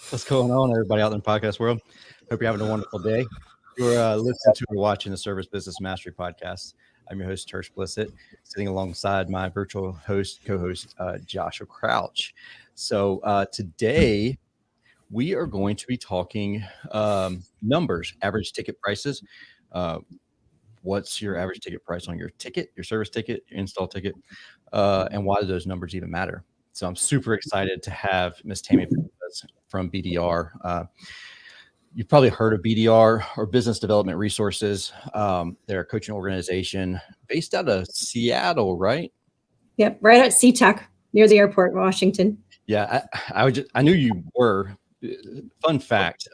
What's going on, everybody out in the podcast world? Hope you're having a wonderful day. You're listening to or watching the Service Business Mastery Podcast. I'm your host, Tersh Blissett, sitting alongside my virtual co-host, Joshua Crouch. So today we are going to be talking numbers, average ticket prices. Uh, what's your average ticket price on your ticket, your service ticket, your install ticket, and why do those numbers even matter? So I'm super excited to have Miss Tammy Vasquez from BDR. You've probably heard of BDR or Business Development Resources. They're a coaching organization based out of Seattle, right? Yep, right at SeaTac near the airport, Washington. Yeah, I knew you were. Fun fact: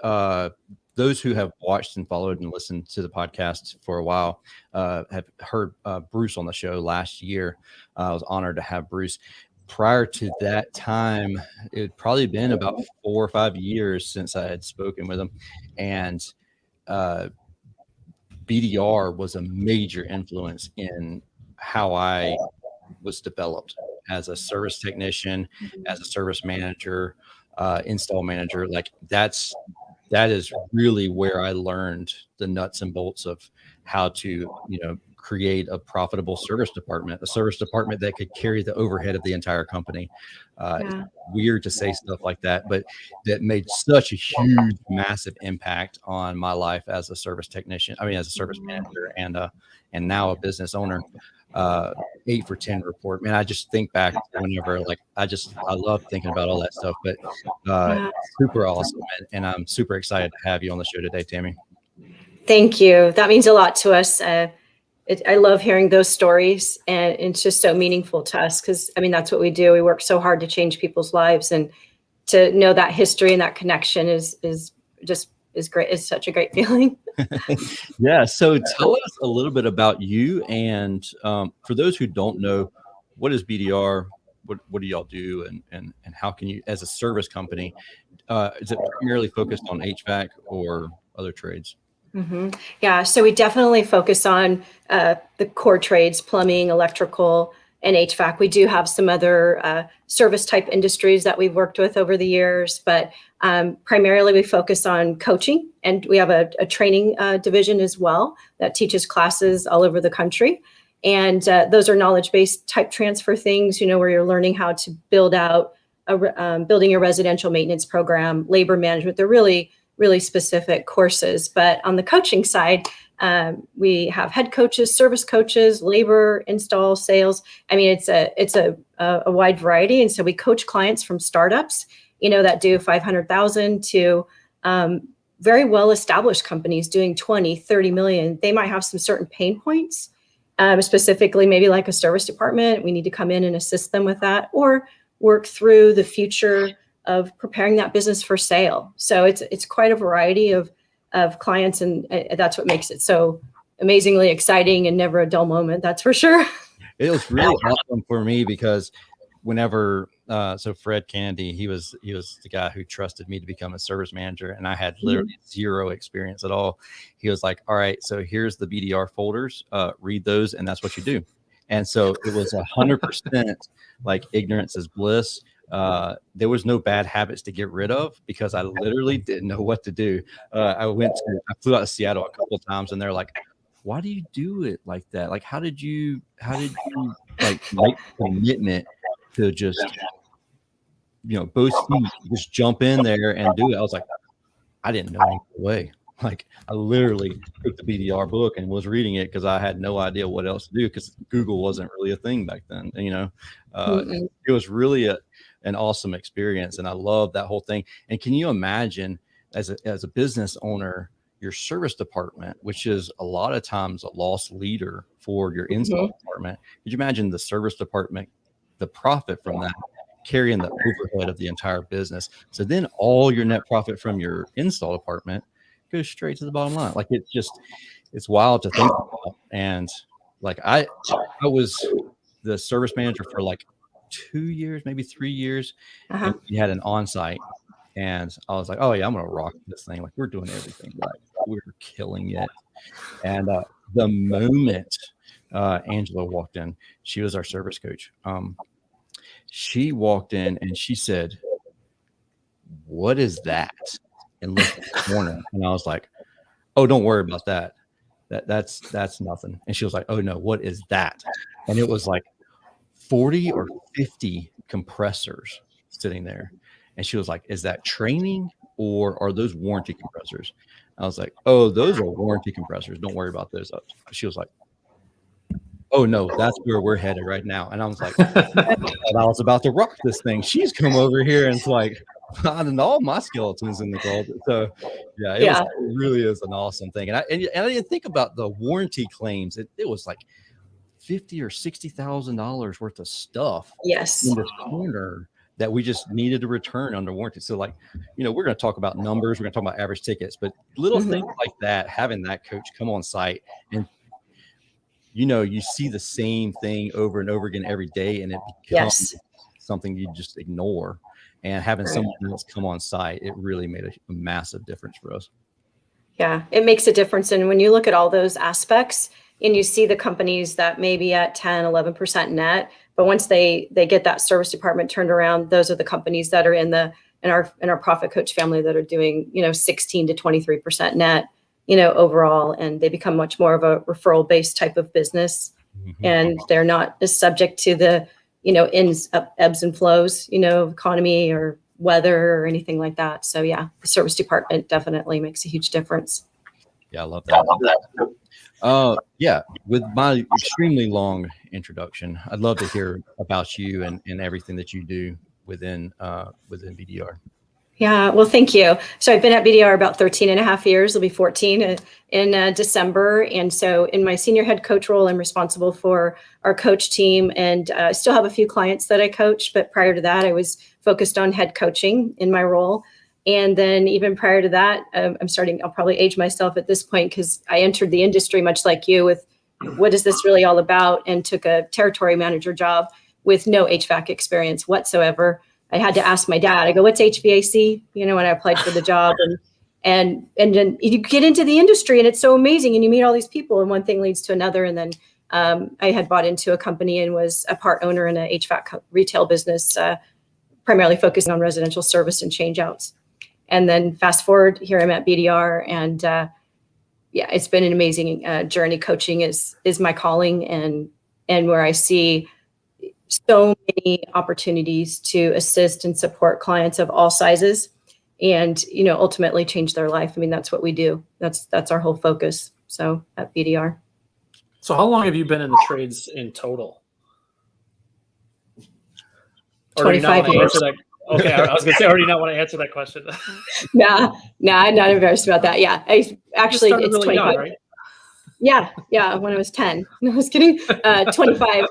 those who have watched and followed and listened to the podcast for a while have heard Bruce on the show last year. I was honored to have Bruce. Prior to that time, it had probably been about 4 or 5 years since I had spoken with him, and BDR was a major influence in how I was developed as a service technician, as a service manager, install manager. Like that is really where I learned the nuts and bolts of how to, create a profitable service department, a service department that could carry the overhead of the entire company. It's weird to say stuff like that, but that made such a huge, massive impact on my life as a service technician. I mean, as a service manager and now a business owner. 8 for 10 report, man. I just think back whenever, I love thinking about all that stuff, but super awesome. And I'm super excited to have you on the show today, Tammy. Thank you. That means a lot to us. I love hearing those stories, and it's just so meaningful to us because, that's what we do. We work so hard to change people's lives, and to know that history and that connection is great. It's such a great feeling. Yeah. So tell us a little bit about you. And for those who don't know, what is BDR? What do y'all do? And how can you, as a service company, is it primarily focused on HVAC or other trades? Mm-hmm. Yeah, so we definitely focus on the core trades, plumbing, electrical, and HVAC. We do have some other service type industries that we've worked with over the years, but primarily we focus on coaching, and we have a training division as well that teaches classes all over the country. And those are knowledge-based type transfer things, where you're learning how to build out building a residential maintenance program, labor management. They're really specific courses. But on the coaching side, we have head coaches, service coaches, labor, install, sales. It's a wide variety. And so we coach clients from startups, that do 500,000 to very well-established companies doing 20, 30 million. They might have some certain pain points, specifically maybe like a service department. We need to come in and assist them with that, or work through the future of preparing that business for sale. So it's quite a variety of clients, and that's what makes it so amazingly exciting and never a dull moment. That's for sure. It was really awesome for me because whenever so Fred Kennedy, he was the guy who trusted me to become a service manager, and I had literally zero experience at all. He was like, "All right, so here's the BDR folders. Read those, and that's what you do." And so it was 100% like ignorance is bliss. There was no bad habits to get rid of because I literally didn't know what to do. I flew out to Seattle a couple of times, and they're like, "Why do you do it like that? Like, how did you like make commitment to just, both feet, just jump in there and do it?" I was like, I didn't know any way. Like, I literally took the BDR book and was reading it because I had no idea what else to do because Google wasn't really a thing back then. It was really an awesome experience, and I love that whole thing. And can you imagine, as a business owner, your service department, which is a lot of times a loss leader for your install department? Could you imagine the service department, the profit from that, carrying the overhead of the entire business? So then all your net profit from your install department goes straight to the bottom line. Like, it's wild to think about. And like I was the service manager for like 2 years, maybe 3 years. And we had an on-site, and I was like, "Oh yeah, I'm gonna rock this thing. Like, we're doing everything right. We're killing it." And the moment Angela walked in, she was our service coach. She walked in and she said, what is that? And looked at the corner, and I was like, oh, don't worry about that. That's nothing. And she was like, oh no, what is that? And it was like 40 or 50 compressors sitting there. And she was like, is that training or are those warranty compressors? I was like, oh, those are warranty compressors. Don't worry about those. She was like, oh no, that's where we're headed right now. And I was like, I was about to rock this thing. She's come over here and it's like, finding all my skeletons in the closet. So yeah, it really is an awesome thing. And I didn't think about the warranty claims. It was like $50,000 or $60,000 worth of stuff in this corner that we just needed to return under warranty. So like, you know, we're going to talk about numbers, we're going to talk about average tickets, but little things like that, having that coach come on site and, you know, you see the same thing over and over again every day, and it becomes something you just ignore. And having someone else come on site, it really made a massive difference for us. Yeah, it makes a difference. And when you look at all those aspects and you see the companies that may be at 10, 11% net, but once they get that service department turned around, those are the companies that are in our profit coach family that are doing, you know, 16 to 23% net, you know, overall, and they become much more of a referral based type of business. And they're not as subject to the, you know, ebbs and flows, you know, economy or weather or anything like that. So yeah, the service department definitely makes a huge difference. Yeah, I love that. Yeah, with my extremely long introduction, I'd love to hear about you and everything that you do within BDR. Yeah, well, thank you. So I've been at BDR about 13 and a half years. It'll be 14 in December. And so in my senior head coach role, I'm responsible for our coach team, and I still have a few clients that I coach. But prior to that, I was focused on head coaching in my role. And then even prior to that, I'll probably age myself at this point because I entered the industry much like you with what is this really all about, and took a territory manager job with no HVAC experience whatsoever. I had to ask my dad, I go, what's HVAC? You know, when I applied for the job, and then you get into the industry and it's so amazing and you meet all these people and one thing leads to another. And then I had bought into a company and was a part owner in a HVAC retail business, primarily focusing on residential service and change outs. And then fast forward, here I'm at BDR, and yeah, it's been an amazing journey. Coaching is my calling, and where I see so many opportunities to assist and support clients of all sizes, and, you know, ultimately change their life. I mean, that's what we do. That's our whole focus. So at BDR. So how long have you been in the trades in total? Or 25 years. Okay, I was going to say, or do you not want to answer that question? Nah, I'm not embarrassed about that. Yeah, I actually, it's really 25. young, right? Yeah, when I was 10. No, I was kidding. 25,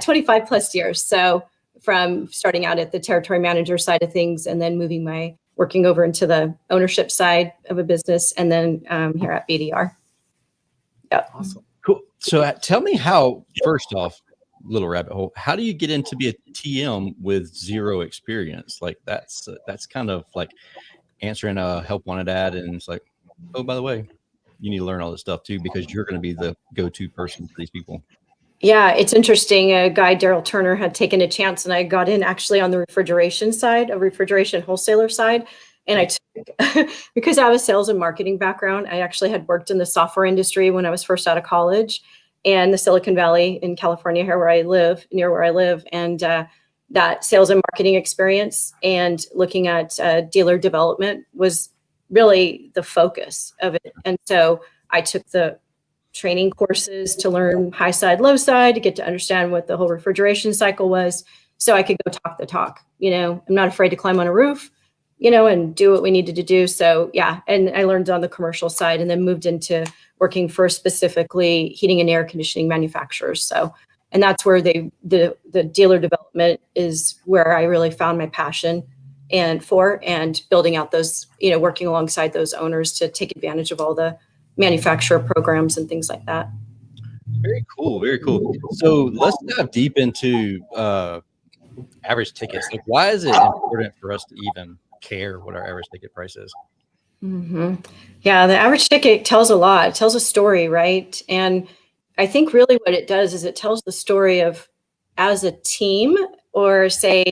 25 plus years. So from starting out at the territory manager side of things and then working over into the ownership side of a business, and then here at BDR. Yeah. Awesome. Cool. So tell me how, first off, little rabbit hole, how do you get into be a TM with zero experience? Like that's kind of like answering a help wanted ad, and it's like, oh, by the way, you need to learn all this stuff too, because you're going to be the go-to person for these people. Yeah, it's interesting. A guy, Daryl Turner, had taken a chance, and I got in actually on the refrigeration side, a refrigeration wholesaler side. And I took, because I have a sales and marketing background, I actually had worked in the software industry when I was first out of college, and the Silicon Valley in California, here near where I live. And that sales and marketing experience and looking at dealer development was really the focus of it. And so I took the training courses to learn high side, low side, to get to understand what the whole refrigeration cycle was, so I could go talk the talk. You know, I'm not afraid to climb on a roof, you know, and do what we needed to do. So yeah, and I learned on the commercial side, and then moved into working for specifically heating and air conditioning manufacturers. So, and that's where the dealer development is where I really found my passion and building out those, you know, working alongside those owners to take advantage of all the manufacturer programs and things like that. Very cool. Very cool. So let's dive deep into average tickets. Like, why is it important for us to even care what our average ticket price is? Mm-hmm. Yeah, the average ticket tells a lot. It tells a story, right? And I think really what it does is it tells the story of, as a team, or say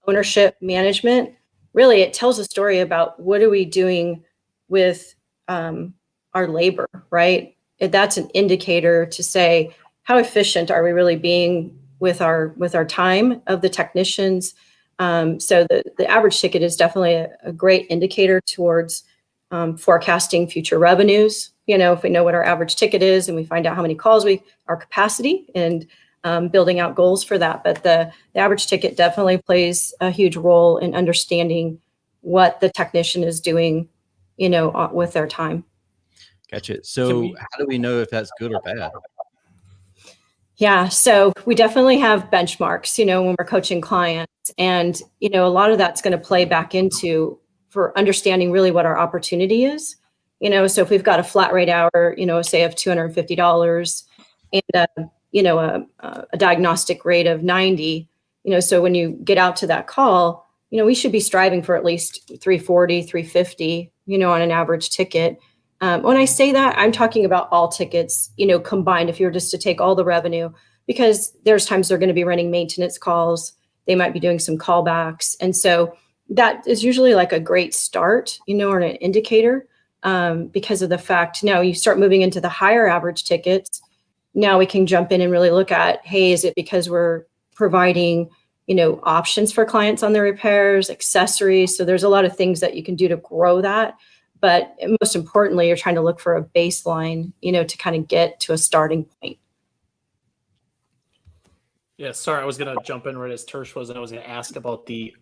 ownership management, really it tells a story about what are we doing with our labor, right? That's an indicator to say how efficient are we really being with our time of the technicians. So the average ticket is definitely a great indicator towards forecasting future revenues. If we know what our average ticket is and we find out how many calls our capacity, and building out goals for that. But the average ticket definitely plays a huge role in understanding what the technician is doing, with their time. Gotcha. So how do we know if that's good or bad? Yeah, so we definitely have benchmarks, when we're coaching clients. And, a lot of that's going to play back into for understanding really what our opportunity is. So if we've got a flat rate hour, say of $250 and, a diagnostic rate of 90, so when you get out to that call, we should be striving for at least 340, 350, on an average ticket. When I say that, I'm talking about all tickets, combined, if you were just to take all the revenue, because there's times they're going to be running maintenance calls. They might be doing some callbacks. And so that is usually like a great start, or an indicator, because of the fact now you start moving into the higher average tickets. Now we can jump in and really look at, hey, is it because we're providing, options for clients on their repairs, accessories? So there's a lot of things that you can do to grow that. But most importantly, you're trying to look for a baseline, to kind of get to a starting point. Yeah, sorry, I was going to jump in right as Tersh was, and I was going to ask about the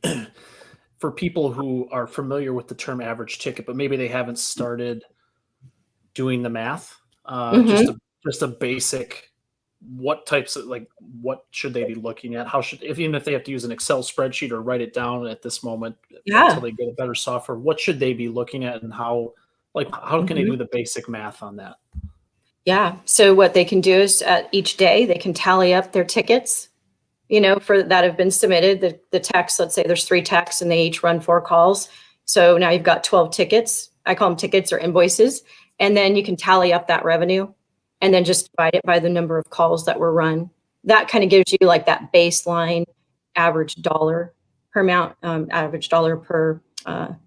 for people who are familiar with the term average ticket, but maybe they haven't started doing the math. Just a basic, what types of, like, what should they be looking at? Even if they have to use an Excel spreadsheet or write it down at this moment until they get a better software, what should they be looking at, and how can they do the basic math on that? Yeah. So what they can do is each day they can tally up their tickets, for that have been submitted. The techs, let's say there's 3 techs and they each run 4 calls. So now you've got 12 tickets. I call them tickets or invoices. And then you can tally up that revenue and then just divide it by the number of calls that were run. That kind of gives you like that baseline average dollar per amount, average dollar per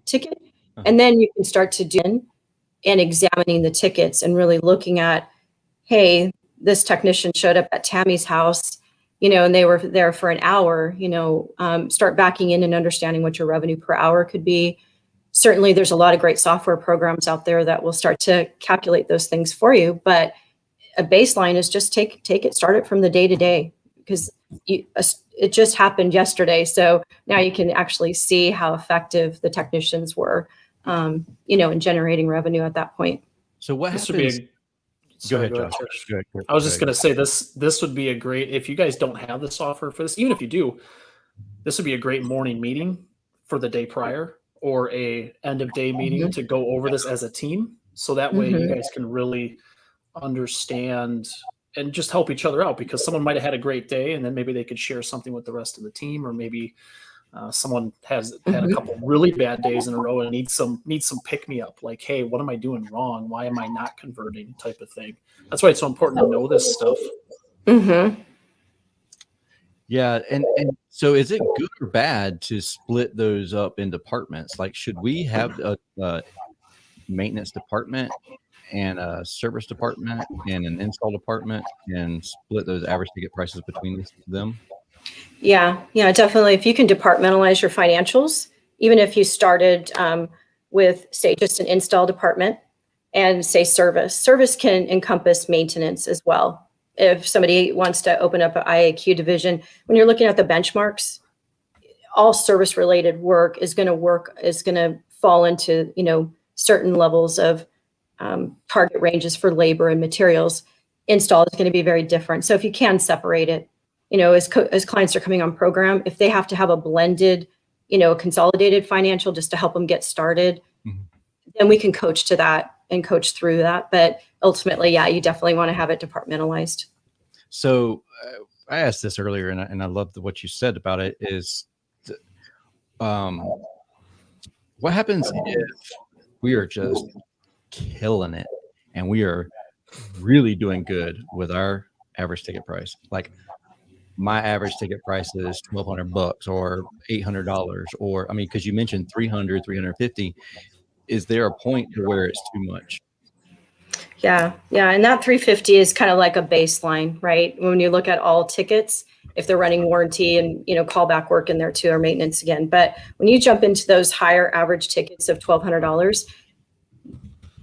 ticket. And then you can start to do and examining the tickets and really looking at, hey, this technician showed up at Tammy's house, and they were there for an hour, start backing in and understanding what your revenue per hour could be. Certainly there's a lot of great software programs out there that will start to calculate those things for you. But a baseline is just take it, start it from the day to day, because it just happened yesterday. So now you can actually see how effective the technicians were, in generating revenue at that point. So what happens? Go ahead, Josh. I was just going to say this would be a great, if you guys don't have the software for this, even if you do, this would be a great morning meeting for the day prior, or a end of day meeting to go over this as a team. So that way you guys can really understand and just help each other out, because someone might have had a great day and then maybe they could share something with the rest of the team, or maybe someone has had a couple really bad days in a row and needs some pick me up, like, hey, what am I doing wrong? Why am I not converting, type of thing. That's why it's so important to know this stuff. Yeah. And so is it good or bad to split those up in departments? Like, should we have a maintenance department and a service department and an install department and split those average ticket prices between them? Yeah, definitely. If you can departmentalize your financials, even if you started with, say, just an install department and say service can encompass maintenance as well. If somebody wants to open up an IAQ division, when you're looking at the benchmarks, all service related work is going to fall into, certain levels of target ranges for labor and materials. Install is going to be very different. So if you can separate it, as clients are coming on program, if they have to have a blended, consolidated financial just to help them get started, then we can coach to that and coach through that. But ultimately, yeah, you definitely want to have it departmentalized. So I asked this earlier, and I love what you said about it, is what happens if we are just killing it and we are really doing good with our average ticket price? Like, my average ticket price is $1,200 or $800, or I mean, because you mentioned 300, 350. Is there a point to where it's too much? Yeah. And that 350 is kind of like a baseline, right? When you look at all tickets, if they're running warranty and, callback work in there too, or maintenance again. But when you jump into those higher average tickets of $1,200,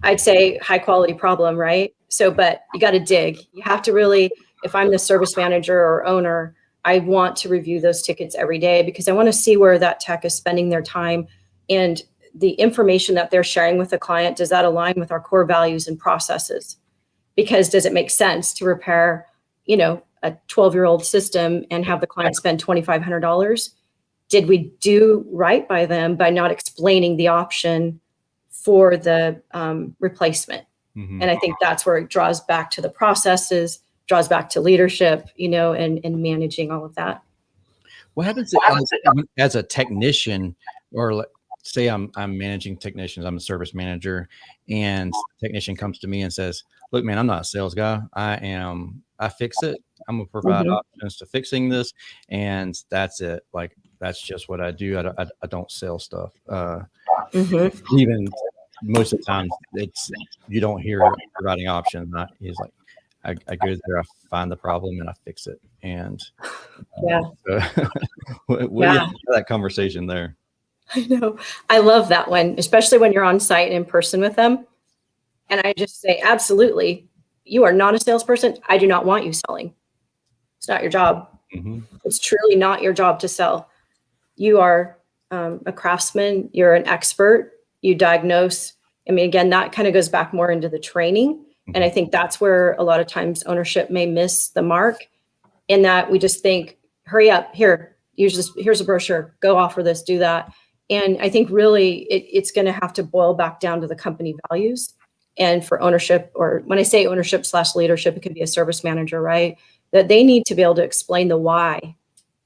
I'd say high quality problem, right? So, but you got to dig. You have to really, if I'm the service manager or owner, I want to review those tickets every day because I want to see where that tech is spending their time and the information that they're sharing with the client. Does that align with our core values and processes? Because does it make sense to repair, a 12-year-old system and have the client spend $2,500? Did we do right by them by not explaining the option for the replacement? Mm-hmm. And I think that's where it draws back to the processes, draws back to leadership, and managing all of that. What happens as a technician, or say I'm managing technicians, I'm a service manager, and the technician comes to me and says, look, man, I'm not a sales guy. I fix it. I'm gonna provide options to fixing this, and that's it. Like, that's just what I do. I don't sell stuff. Even most of the time, you don't hear providing options. He's like, I go there, I find the problem, and I fix it. And so, what do you think of that conversation there? I know. I love that one, especially when you're on site in person with them. And I just say, absolutely, you are not a salesperson. I do not want you selling. It's not your job. It's truly not your job to sell. You are a craftsman. You're an expert. You diagnose. I mean, again, that kind of goes back more into the training. And I think that's where a lot of times ownership may miss the mark, in that we just think, hurry up, here's a brochure, go offer this, do that. And I think really it's going to have to boil back down to the company values. And for ownership, or when I say ownership / leadership, it could be a service manager, right? That they need to be able to explain the why.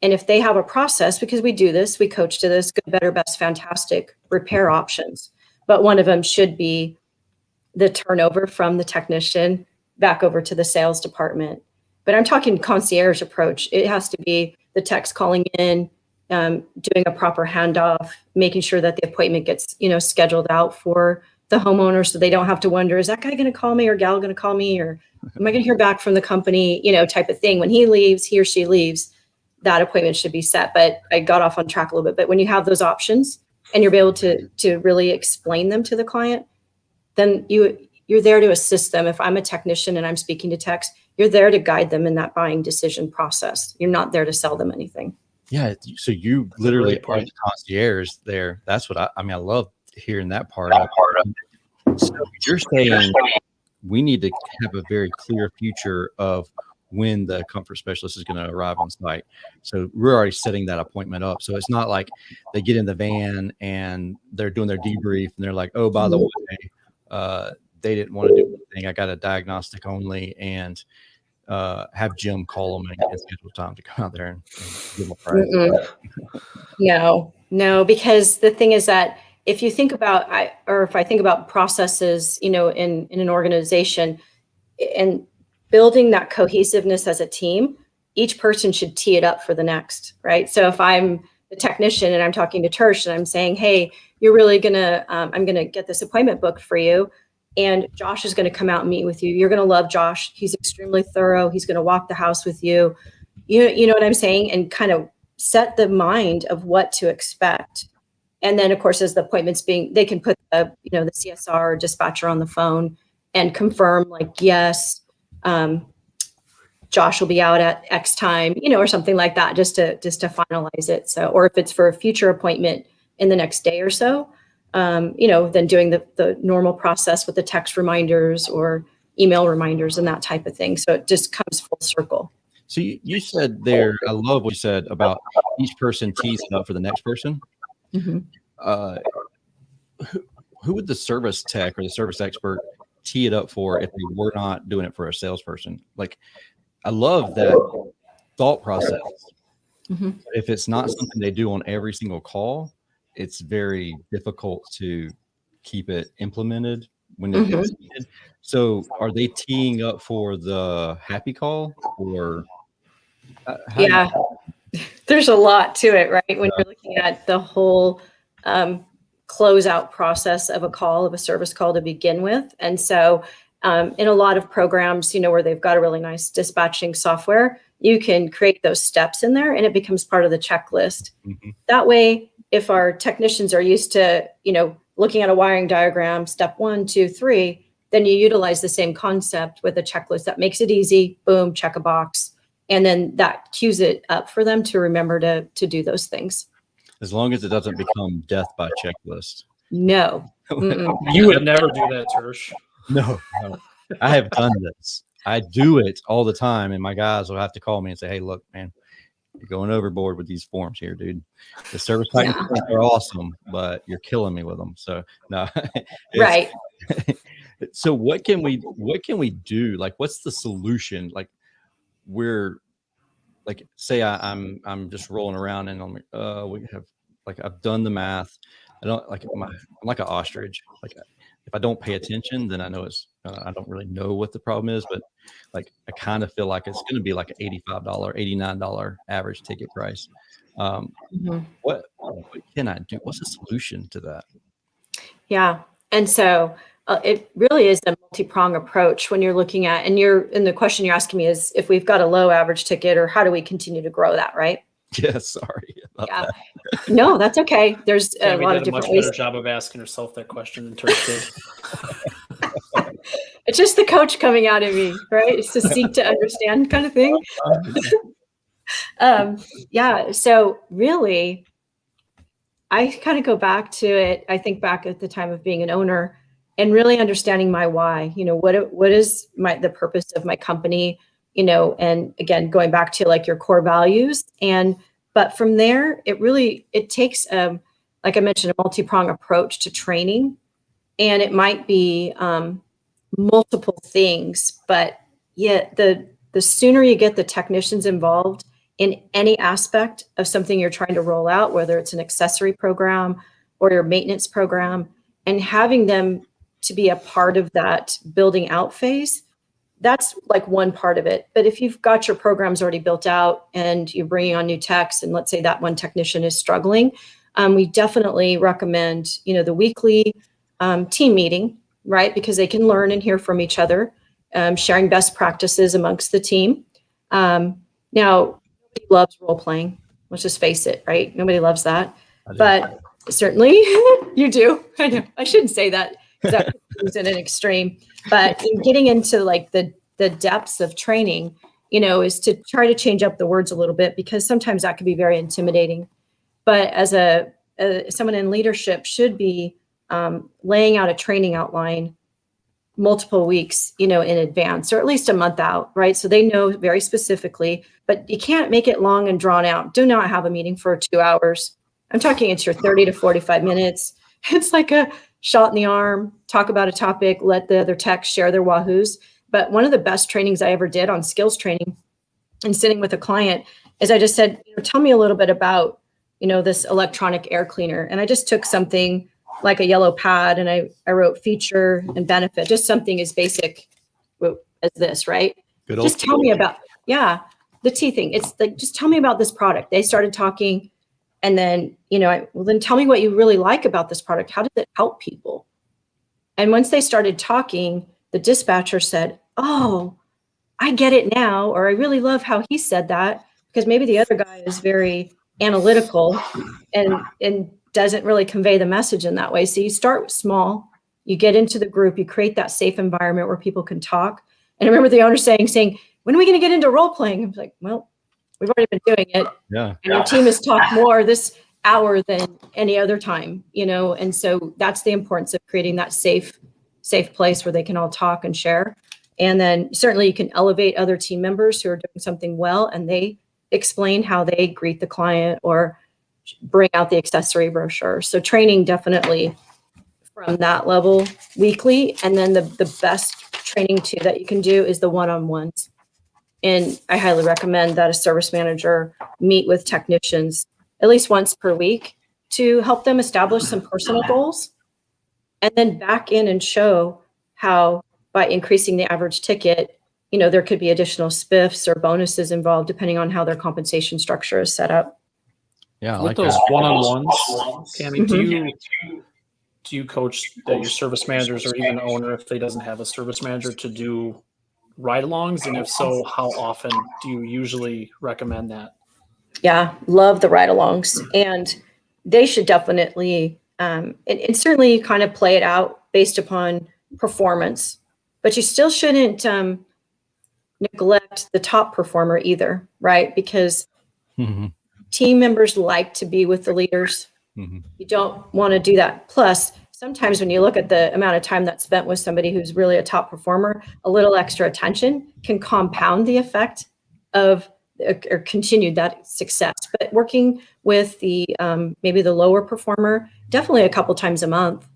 And if they have a process, because we do this, we coach to this, good, better, best, fantastic repair options. But one of them should be the turnover from the technician back over to the sales department. But I'm talking concierge approach. It has to be the techs calling in, doing a proper handoff, making sure that the appointment gets, scheduled out for the homeowner, so they don't have to wonder, is that guy going to call me or gal going to call me, or am I going to hear back from the company, type of thing. When he or she leaves, that appointment should be set. But I got off on track a little bit. But when you have those options and you're able to really explain them to the client, then you're there to assist them. If I'm a technician and I'm speaking to techs, you're there to guide them in that buying decision process. You're not there to sell them anything. Yeah. So you literally are the concierge there. That's what I love hearing that part. So you're saying we need to have a very clear future of when the comfort specialist is going to arrive on site. So we're already setting that appointment up. So it's not like they get in the van and they're doing their debrief and they're like, oh, by the way, they didn't want to do anything. I got a diagnostic only, and have Jim call them and schedule time to come out there and give them a price. No, because the thing is that if you think about, if I think about processes, in an organization and building that cohesiveness as a team, each person should tee it up for the next, right? So if I'm the technician and I'm talking to Tersh and I'm saying, hey, you're really I'm going to get this appointment booked for you. And Josh is going to come out and meet with you. You're going to love Josh. He's extremely thorough. He's going to walk the house with you. You know what I'm saying? And kind of set the mind of what to expect. And then, of course, as the appointments they can put the CSR or dispatcher on the phone and confirm, like, yes, Josh will be out at X time, or something like that, just to finalize it. So, or if it's for a future appointment in the next day or so, then doing the normal process with the text reminders or email reminders and that type of thing. So it just comes full circle. So you said there, I love what you said about each person tees it up for the next person. Who would the service tech or the service expert tee it up for if they were not doing it for a salesperson? Like, I love that thought process. If it's not something they do on every single call, it's very difficult to keep it implemented when it gets needed. So are they teeing up for the happy call, or? Yeah, there's a lot to it, right? When you're looking at the whole closeout process of a call, of a service call to begin with. And so in a lot of programs, where they've got a really nice dispatching software, you can create those steps in there and it becomes part of the checklist. Mm-hmm. That way, if our technicians are used to, looking at a wiring diagram, step 1, 2, 3, then you utilize the same concept with a checklist that makes it easy. Boom, check a box. And then that cues it up for them to remember to do those things. As long as it doesn't become death by checklist. No. You would never do that, Tersh. No. I have done this. I do it all the time. And my guys will have to call me and say, hey, look, man, you're going overboard with these forms here, dude. The service technicians are awesome, but you're killing me with them. So no. Right. So what can we do? Like, what's the solution? Like, we're like, say I'm just rolling around and I'm like, we have, like, I've done the math. I don't like, I'm like an ostrich. Like, if I don't pay attention, then I know it's, I don't really know what the problem is, but like, I kind of feel like it's going to be like an $85, $89 average ticket price. What can I do? What's the solution to that? Yeah. And so it really is a multi-prong approach when you're looking at, and the question you're asking me is if we've got a low average ticket, or how do we continue to grow that, right? Yeah, sorry. Yeah. No, that's okay. There's a lot of different ways. Much better job of asking herself that question than Tersh did. It's just the coach coming out of me, right? It's to seek to understand kind of thing. Yeah. So really, I kind of go back to it. I think back at the time of being an owner and really understanding my why. What is the purpose of my company? And again, going back to like your core values. But from there, it takes, like I mentioned, a multi-prong approach to training. And it might be multiple things, but yet the sooner you get the technicians involved in any aspect of something you're trying to roll out, whether it's an accessory program or your maintenance program, and having them to be a part of that building out phase, that's like one part of it. But if you've got your programs already built out and you're bringing on new techs, and let's say that one technician is struggling, we definitely recommend, the weekly team meeting, right? Because they can learn and hear from each other, sharing best practices amongst the team. Now, nobody loves role playing. Let's just face it, right? Nobody loves that. But certainly you do. I know. I shouldn't say that because that is in an extreme. But in getting into like the depths of training, is to try to change up the words a little bit, because sometimes that can be very intimidating. But as someone in leadership should be laying out a training outline multiple weeks, in advance, or at least a month out, right? So they know very specifically, but you can't make it long and drawn out. Do not have a meeting for 2 hours. I'm talking it's your 30 to 45 minutes. It's like a shot in the arm, talk about a topic, let the other techs share their wahoos. But one of the best trainings I ever did on skills training and sitting with a client is I just said, tell me a little bit about, this electronic air cleaner. And I just took something like a yellow pad and I wrote feature and benefit, just something as basic as this, right? Just tell me about, the T thing. It's like, just tell me about this product. They started talking. And then, then tell me what you really like about this product. How does it help people? And once they started talking, the dispatcher said, oh, I get it now. Or I really love how he said that, because maybe the other guy is very analytical and doesn't really convey the message in that way. So you start small, you get into the group, you create that safe environment where people can talk. And I remember the owner saying, when are we going to get into role playing? I was like, well, we've already been doing it. Yeah. And our team has talked more this hour than any other time, and so that's the importance of creating that safe place where they can all talk and share. And then certainly you can elevate other team members who are doing something well, and they explain how they greet the client or bring out the accessory brochure. So training definitely from that level weekly. And then the best training too that you can do is the one-on-ones. And I highly recommend that a service manager meet with technicians at least once per week to help them establish some personal goals, and then back in and show how by increasing the average ticket, there could be additional spiffs or bonuses involved depending on how their compensation structure is set up. Yeah, with those one-on-ones, Tammy, do you coach your service managers or even owner, if they doesn't have a service manager, to do ride-alongs? And if so, how often do you usually recommend that? Yeah, love the ride-alongs, and they should definitely, and certainly kind of play it out based upon performance, but you still shouldn't neglect the top performer either, right? Because team members like to be with the leaders. You don't want to do that. Plus, sometimes when you look at the amount of time that's spent with somebody who's really a top performer, a little extra attention can compound the effect of or continue that success. But working with the maybe the lower performer, definitely a couple times a month,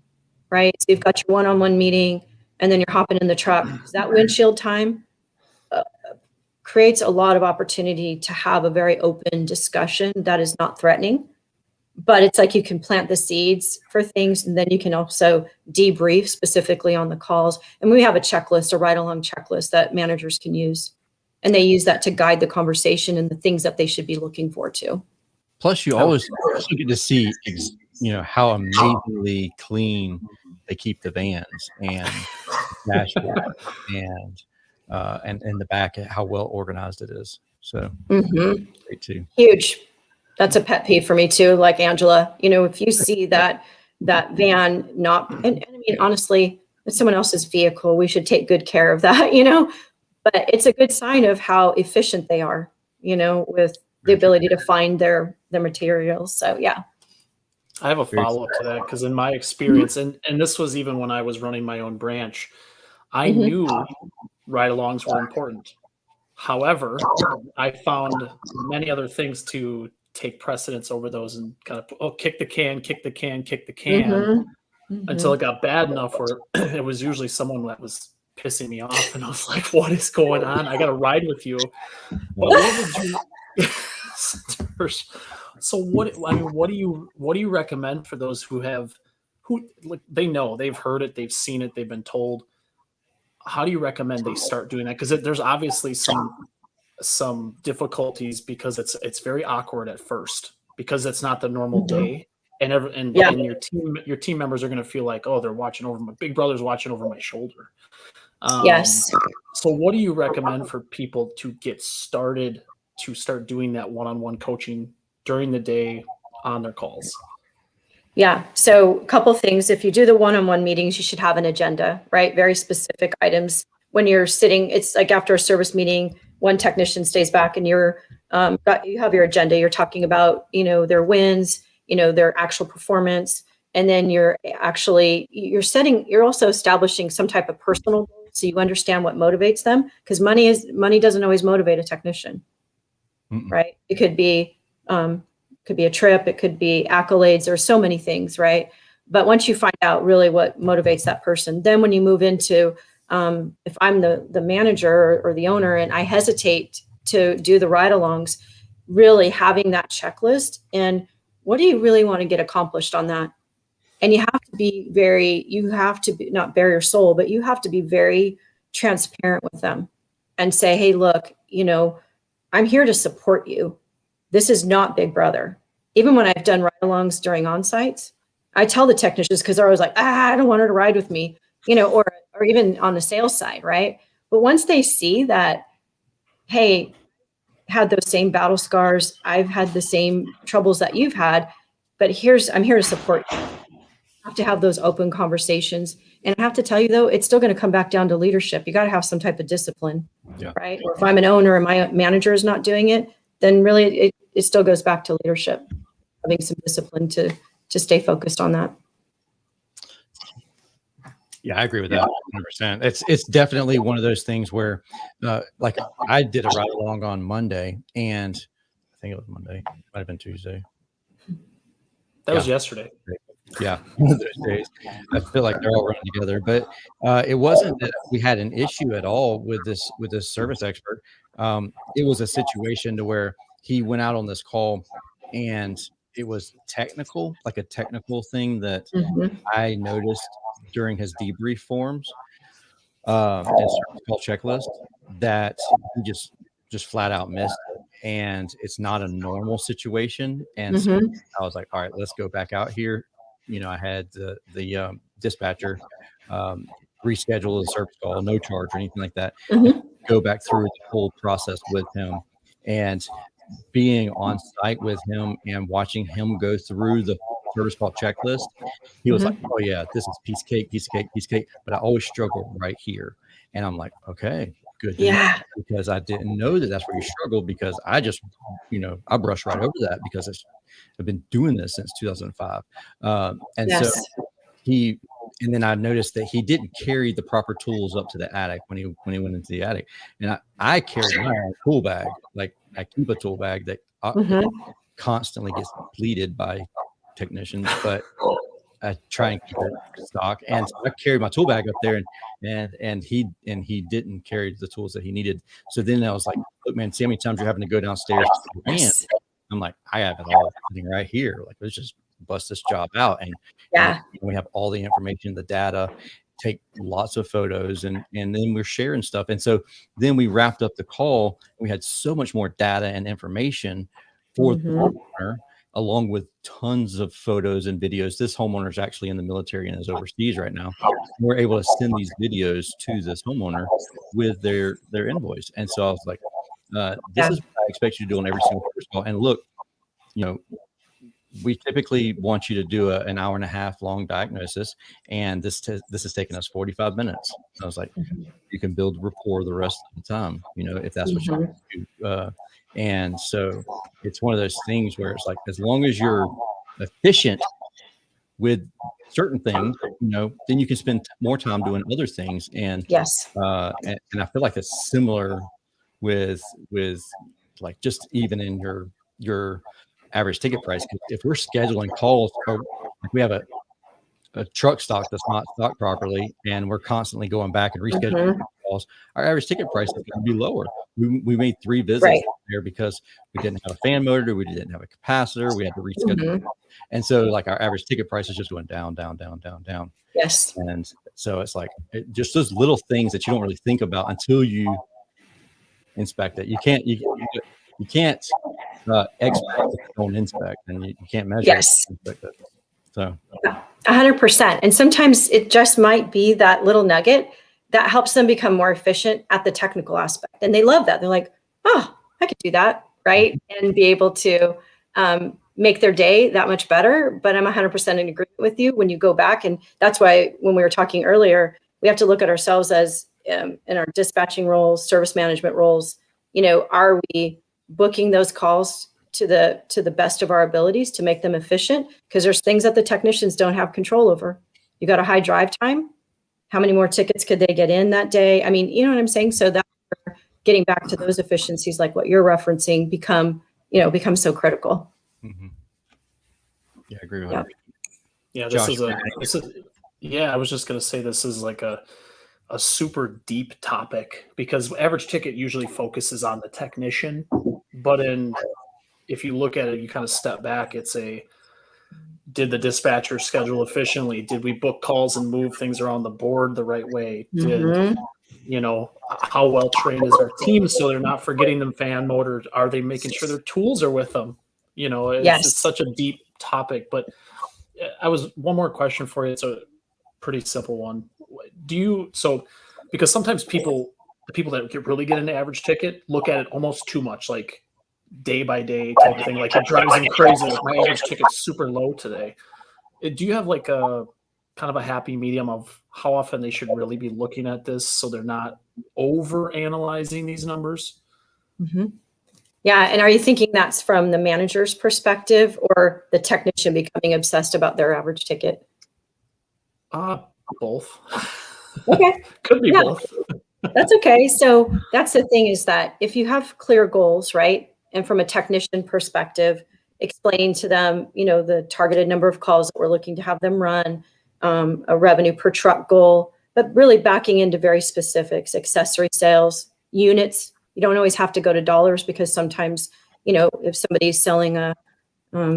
right? So you've got your one-on-one meeting, and then you're hopping in the truck. That windshield time creates a lot of opportunity to have a very open discussion that is not threatening. But it's like you can plant the seeds for things, and then you can also debrief specifically on the calls. And we have a checklist, a ride-along checklist that managers can use. And they use that to guide the conversation and the things that they should be looking for too. Plus, you always get to see, how amazingly clean they keep the vans and the dashboard and in the back, how well organized it is. So great too. Huge. That's a pet peeve for me too. Like Angela, if you see that van not, and I mean, honestly, it's someone else's vehicle, we should take good care of that, but it's a good sign of how efficient they are, with the ability to find their materials. So yeah. I have a follow-up to that, because in my experience, and this was even when I was running my own branch, I knew ride-alongs were important. However, I found many other things to take precedence over those, and kind of kick the can until it got bad enough where it was usually someone that was pissing me off, and I was like, what is going on? I got to ride with you. But what would you so what do you recommend for those who they know, they've heard it, they've seen it, they've been told? How do you recommend they start doing that? Because there's obviously some difficulties, because it's very awkward at first, because it's not the normal day, and your team members are going to feel like, oh, they're watching over my big brother's watching over my shoulder. Yes. So what do you recommend for people to get started to start doing that one-on-one coaching during the day on their calls? Yeah. So a couple things. If you do the one-on-one meetings, you should have an agenda, right? Very specific items. When you're sitting, it's like after a service meeting, one technician stays back and you have your agenda. You're talking about, their wins, their actual performance. And then you're also establishing some type of personal goal, so you understand what motivates them, because money doesn't always motivate a technician, right? It could be a trip, it could be accolades. There are so many things, right? But once you find out really what motivates that person, then when you move into, if I'm the manager or the owner and I hesitate to do the ride-alongs, really having that checklist and what do you really want to get accomplished on that? And you have to be not bare your soul, but you have to be very transparent with them and say, hey, look, I'm here to support you. This is not Big Brother. Even when I've done ride-alongs during on-sites, I tell the technicians, because they're always like, I don't want her to ride with me, or even on the sales side, right? But once they see that, hey, had those same battle scars, I've had the same troubles that you've had, but I'm here to support you. Have to have those open conversations. And I have to tell you, though, it's still going to come back down to leadership. You got to have some type of discipline, right? Or if I'm an owner and my manager is not doing it, then really it still goes back to leadership, having some discipline to stay focused on that. Yeah, I agree with that 100%. It's definitely one of those things where, like I did a ride along on Monday, and I think it was Monday, might have been Tuesday. That was yesterday. Yeah, one of those days. I feel like they're all running together, but it wasn't that we had an issue at all with this service expert. It was a situation to where he went out on this call, and it was technical, like a technical thing that I noticed during his debrief forms and service call checklist. that he just flat out missed it. And it's not a normal situation. And so I was like, all right, let's go back out here. I had the dispatcher reschedule the service call, no charge or anything like that. Go back through the whole process with him, and being on site with him and watching him go through the service call checklist, he was like, oh yeah, this is piece of cake, but I always struggle right here. And I'm like, okay, good to know, because I didn't know that that's where you struggle, because I just, I brushed right over that because I've been doing this since 2005. So and then I noticed that he didn't carry the proper tools up to the attic when he went into the attic. And I carry my own tool bag. Like, I keep a tool bag that constantly gets depleted by technicians, but I try and keep it stock. And so I carried my tool bag up there, and he didn't carry the tools that he needed. So then I was like, look, man, see how many times you're having to go downstairs to your van? I'm like, I have it all sitting right here. Like, let's just bust this job out. And we have all the information, the data, take lots of photos, and then we're sharing stuff. And so then we wrapped up the call. We had so much more data and information for the homeowner, along with tons of photos and videos. This homeowner is actually in the military and is overseas right now. We're able to send these videos to this homeowner with their invoice. And so I was like, this is what I expect you to do on every single first call. And look, we typically want you to do an hour and a half long diagnosis, and this has taken us 45 minutes. So I was like, you can build rapport the rest of the time, if that's what you want to do. And so it's one of those things where it's like, as long as you're efficient with certain things, then you can spend more time doing other things. And and I feel like it's similar with like, just even in your average ticket price. If we're scheduling calls, or if we have a truck stock that's not stocked properly, and we're constantly going back and rescheduling calls, our average ticket price is going to be lower. We made 3 visits there because we didn't have a fan motor, we didn't have a capacitor, we had to reschedule. And so, like, our average ticket price is just going down. Yes. And so it's like, just those little things that you don't really think about until you inspect it. You can't expect it, don't inspect, and you can't measure it. So 100%. And sometimes it just might be that little nugget that helps them become more efficient at the technical aspect. And they love that. They're like, oh, I could do that, right? And be able to make their day that much better. But I'm 100% in agreement with you when you go back. And that's why when we were talking earlier, we have to look at ourselves as in our dispatching roles, service management roles, are we booking those calls to the best of our abilities to make them efficient? Because there's things that the technicians don't have control over. You got a high drive time. How many more tickets could they get in that day? I mean, you know what I'm saying? So that getting back to those efficiencies, like what you're referencing, become so critical. Yeah, I agree with that. Yeah, I was just going to say, this is like a super deep topic, because average ticket usually focuses on the technician, but if you look at it, you kind of step back, did the dispatcher schedule efficiently? Did we book calls and move things around the board the right way? Did, how well trained is our team so they're not forgetting them fan motors? Are they making sure their tools are with them? It's such a deep topic. But one more question for you. It's a pretty simple one. Because sometimes the people that really get into average ticket look at it almost too much, like day by day type of thing. Like, it drives them crazy. Like, my average ticket's super low today. Do you have like a kind of a happy medium of how often they should really be looking at this so they're not over analyzing these numbers? Yeah. And are you thinking that's from the manager's perspective or the technician becoming obsessed about their average ticket? Both. Okay. Could be both. That's okay. So that's the thing, is that if you have clear goals, right? And from a technician perspective, explain to them, the targeted number of calls that we're looking to have them run, a revenue per truck goal, but really backing into very specifics, accessory sales, units. You don't always have to go to dollars, because sometimes, if somebody's selling an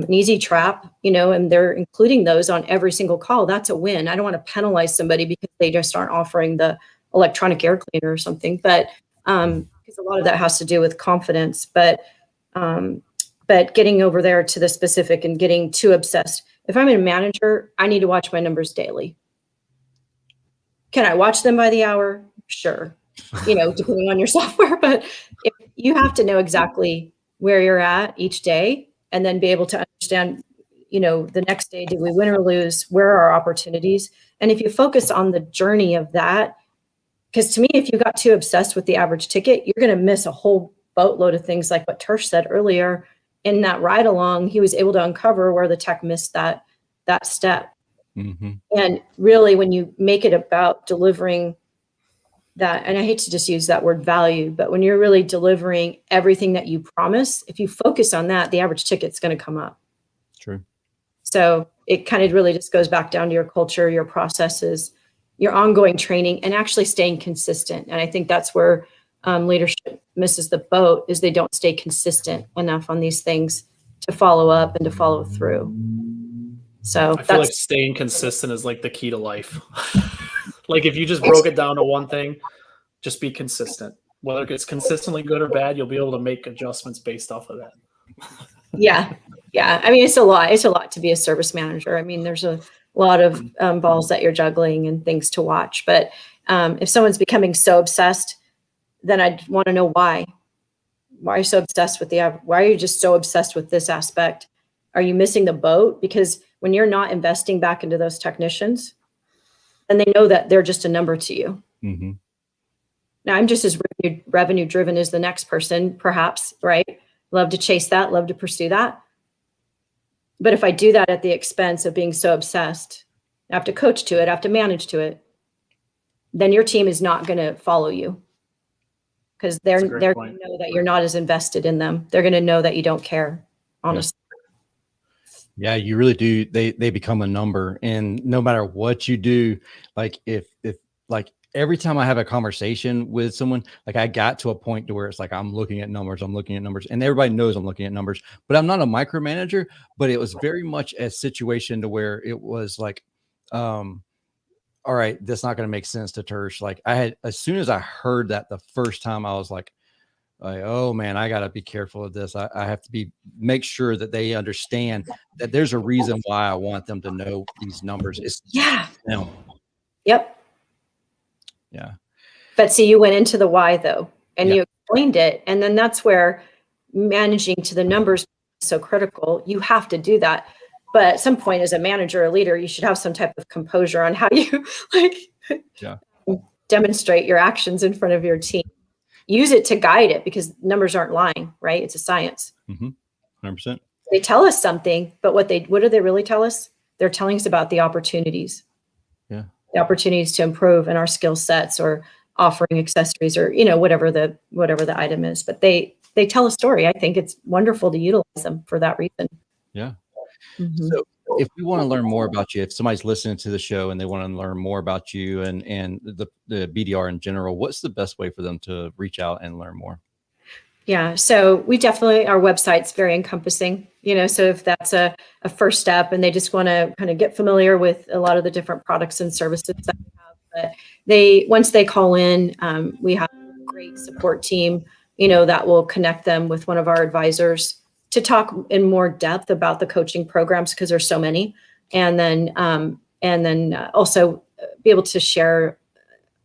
easy trap, and they're including those on every single call, that's a win. I don't want to penalize somebody because they just aren't offering the electronic air cleaner or something, but because a lot of that has to do with confidence, but getting over there to the specific and getting too obsessed. If I'm a manager, I need to watch my numbers daily. Can I watch them by the hour? Sure. Depending on your software, but if you have to know exactly where you're at each day and then be able to understand, the next day, did we win or lose? Where are our opportunities? And if you focus on the journey of that, because to me, if you got too obsessed with the average ticket, you're going to miss a whole boatload of things like what Tersh said earlier. In that ride along, he was able to uncover where the tech missed that step. Mm-hmm. And really, when you make it about delivering that, and I hate to just use that word value, but when you're really delivering everything that you promise, if you focus on that, the average ticket's going to come up. True. So it kind of really just goes back down to your culture, your processes, your ongoing training, and actually staying consistent. And I think that's where leadership misses the boat, is they don't stay consistent enough on these things to follow up and to follow through. So I feel like staying consistent is like the key to life. Like if you just broke it down to one thing, just be consistent. Whether it's consistently good or bad, you'll be able to make adjustments based off of that. Yeah. I mean, it's a lot. It's a lot to be a service manager. I mean, there's a lot of balls that you're juggling and things to watch. But if someone's becoming so obsessed, then I'd want to know why. Why are you so obsessed with why are you just so obsessed with this aspect? Are you missing the boat? Because when you're not investing back into those technicians, then they know that they're just a number to you. Mm-hmm. Now, I'm just as revenue driven as the next person, perhaps, right? Love to chase that, love to pursue that. But if I do that at the expense of being so obsessed, I have to coach to it, I have to manage to it, then your team is not going to follow you, because they're going to know that you're not as invested in them. They're going to know that you don't care, honestly. Yeah, you really do. They become a number, and no matter what you do, like if like every time I have a conversation with someone, like I got to a point to where it's like I'm looking at numbers, and everybody knows I'm looking at numbers, but I'm not a micromanager. But it was very much a situation to where it was like, all right, that's not going to make sense to Tersh. Like as soon as I heard that the first time, I was like, oh man, I got to be careful of this. I have to make sure that they understand that there's a reason why I want them to know these numbers. It's them. Yep. Yeah. But see, you went into the why though, and you explained it. And then that's where managing to the numbers is so critical. You have to do that. But at some point as a manager or leader, you should have some type of composure on how you demonstrate your actions in front of your team. Use it to guide it, because numbers aren't lying, right? It's a science. 100%. They tell us something, but what do they really tell us? They're telling us about the opportunities. Yeah. The opportunities to improve in our skill sets, or offering accessories, or whatever the item is. But they tell a story. I think it's wonderful to utilize them for that reason. Yeah. So if we want to learn more about you, if somebody's listening to the show and they want to learn more about you and the BDR in general, what's the best way for them to reach out and learn more? Yeah. So we definitely, our website's very encompassing, so if that's a first step and they just want to kind of get familiar with a lot of the different products and services that we have, but once they call in, we have a great support team, that will connect them with one of our advisors to talk in more depth about the coaching programs, because there's so many, and then also be able to share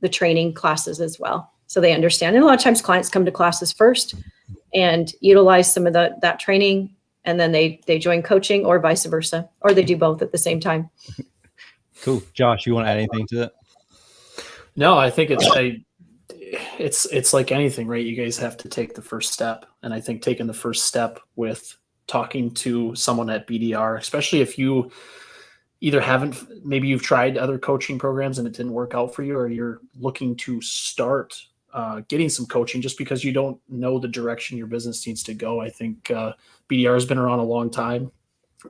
the training classes as well, so they understand. And a lot of times clients come to classes first and utilize some of that training, and then they join coaching, or vice versa, or they do both at the same time. Cool. Josh, you want to add anything to that? No, I think it's like anything, right? You guys have to take the first step. And I think taking the first step with talking to someone at BDR, especially if you either maybe you've tried other coaching programs and it didn't work out for you, or you're looking to start getting some coaching just because you don't know the direction your business needs to go. I think BDR has been around a long time.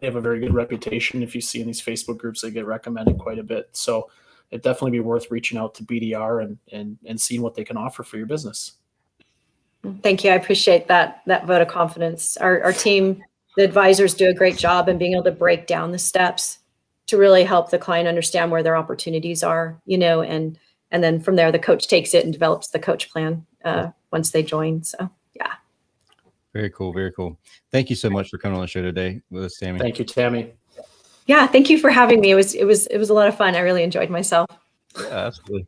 They have a very good reputation. If you see in these Facebook groups, they get recommended quite a bit. So it'd definitely be worth reaching out to BDR and seeing what they can offer for your business. Thank you. I appreciate that vote of confidence. Our team, the advisors, do a great job in being able to break down the steps to really help the client understand where their opportunities are, and then from there, the coach takes it and develops the coach plan once they join. So yeah. Very cool. Very cool. Thank you so much for coming on the show today with us, Tammy. Thank you, Tammy. Yeah, thank you for having me. It was a lot of fun. I really enjoyed myself. Yeah, absolutely.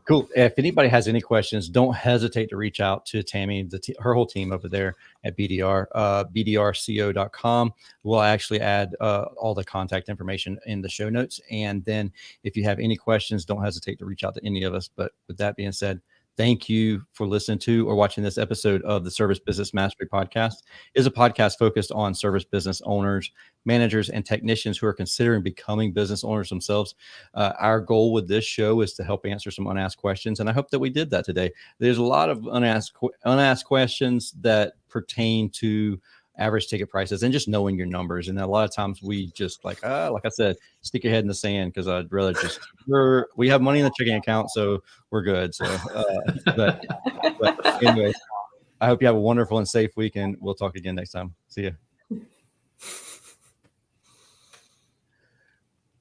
Cool. If anybody has any questions, don't hesitate to reach out to Tammy, her whole team over there at BDR, bdrco.com. We'll actually add all the contact information in the show notes. And then if you have any questions, don't hesitate to reach out to any of us. But with that being said, thank you for listening to or watching this episode of the Service Business Mastery Podcast. It is a podcast focused on service business owners, managers, and technicians who are considering becoming business owners themselves. Our goal with this show is to help answer some unasked questions, and I hope that we did that today. There's a lot of unasked questions that pertain to average ticket prices and just knowing your numbers. And a lot of times we just like I said, stick your head in the sand because I'd rather just we have money in the checking account, so we're good. So, but anyway, I hope you have a wonderful and safe weekend. We'll talk again next time. See you.